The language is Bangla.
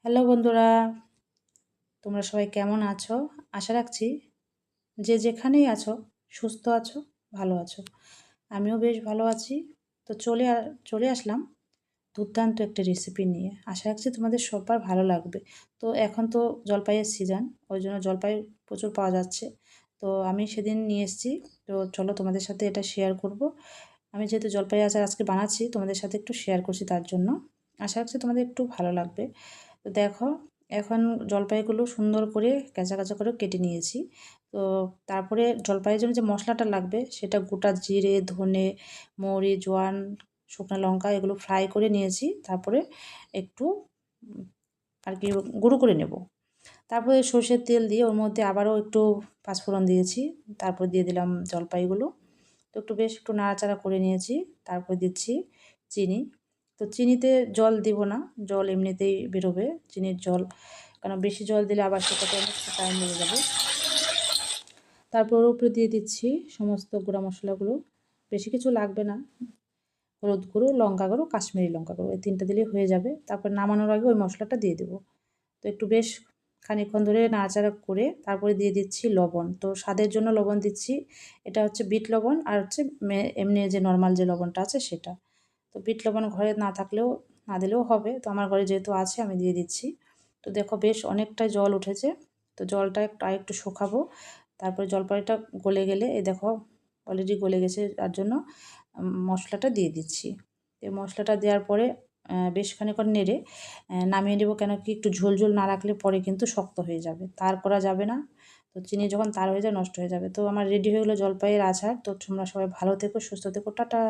হ্যালো বন্ধুরা, তোমরা সবাই কেমন আছো? আশা রাখছি যে যেখানেই আছো সুস্থ আছো, ভালো আছো। আমিও বেশ ভালো আছি। তো চলে আসলাম দুর্দান্ত একটা রেসিপি নিয়ে। আশা রাখছি তোমাদের সবার ভালো লাগবে। তো এখন তো জলপাইয়ের সিজন, ওই জন্য জলপাই প্রচুর পাওয়া যাচ্ছে। তো আমি সেদিন নিয়ে এসেছি। তো চলো তোমাদের সাথে এটা শেয়ার করব। আমি যেহেতু জলপাই আচার আজকে বানাচ্ছি, তোমাদের সাথে একটু শেয়ার করছি তার জন্য। আশা রাখছি তোমাদের একটু ভালো লাগবে। তো দেখো, এখন জলপাইগুলো সুন্দর করে কাঁচা কাঁচা করে কেটে নিয়েছি। তো তারপরে জলপাইয়ের জন্য যে মশলাটা লাগবে সেটা গোটা জিরে, ধনে, মৌরি, জোয়ান, শুকনো লঙ্কা এগুলো ফ্রাই করে নিয়েছি। তারপরে একটু আর কি গুঁড়ো করে নেব। তারপরে সর্ষের তেল দিয়ে ওর মধ্যে আবারও একটু পাঁচফোড়ন দিয়েছি। তারপর দিয়ে দিলাম জলপাইগুলো। তো একটু নাড়াচাড়া করে নিয়েছি। তারপর দিচ্ছি চিনি। তো চিনিতে জল দিব না, জল এমনিতেই বেরোবে চিনির জল, কারণ বেশি জল দিলে আবার সেটাতে অনেকটা টাইম লেগে যাবে। তারপর ওর উপরে দিয়ে দিচ্ছি সমস্ত গুঁড়া মশলাগুলো। বেশি কিছু লাগবে না, হলুদ গুঁড়ো, লঙ্কা গুঁড়ো, কাশ্মীরি লঙ্কা গুঁড়ো, এই তিনটা দিলেই হয়ে যাবে। তারপর নামানোর আগে ওই মশলাটা দিয়ে দেবো। তো একটু বেশ খানিকক্ষণ ধরে নাড়াচাড়া করে তারপরে দিয়ে দিচ্ছি লবণ। তো স্বাদের জন্য লবণ দিচ্ছি। এটা হচ্ছে বিট লবণ, আর হচ্ছে এমনি যে নর্মাল যে লবণটা আছে সেটা। তো বিট লবণ ঘরে না থাকলেও না দিলেও হবে, তো আমার ঘরে যেহেতু আছে আমি দিয়ে দিচ্ছি। তো দেখো বেশ অনেকটা জল উঠেছে। তো জলটা আরেকটু শুকাবো। তারপরে জলপাইটা গলে গেলে এই দেখো অলরেডি গলে গেছে, তার জন্য মশলাটা দিয়ে দিচ্ছি। এই মশলাটা দেওয়ার পরে বেশ খানিকক্ষণ নেড়ে নামিয়ে নেবো, কেন কি একটু ঝোল ঝোল না রাখলে পরে কিন্তু শক্ত হয়ে যাবে, তার করা যাবে না। তো চিনি যখন তার হয়ে যায় নষ্ট হয়ে যাবে। তো আমার রেডি হয়ে গেলো জলপাইয়ের আচার। তো তোমরা সবাই ভালো থেকো, সুস্থ থেকো, টাটা।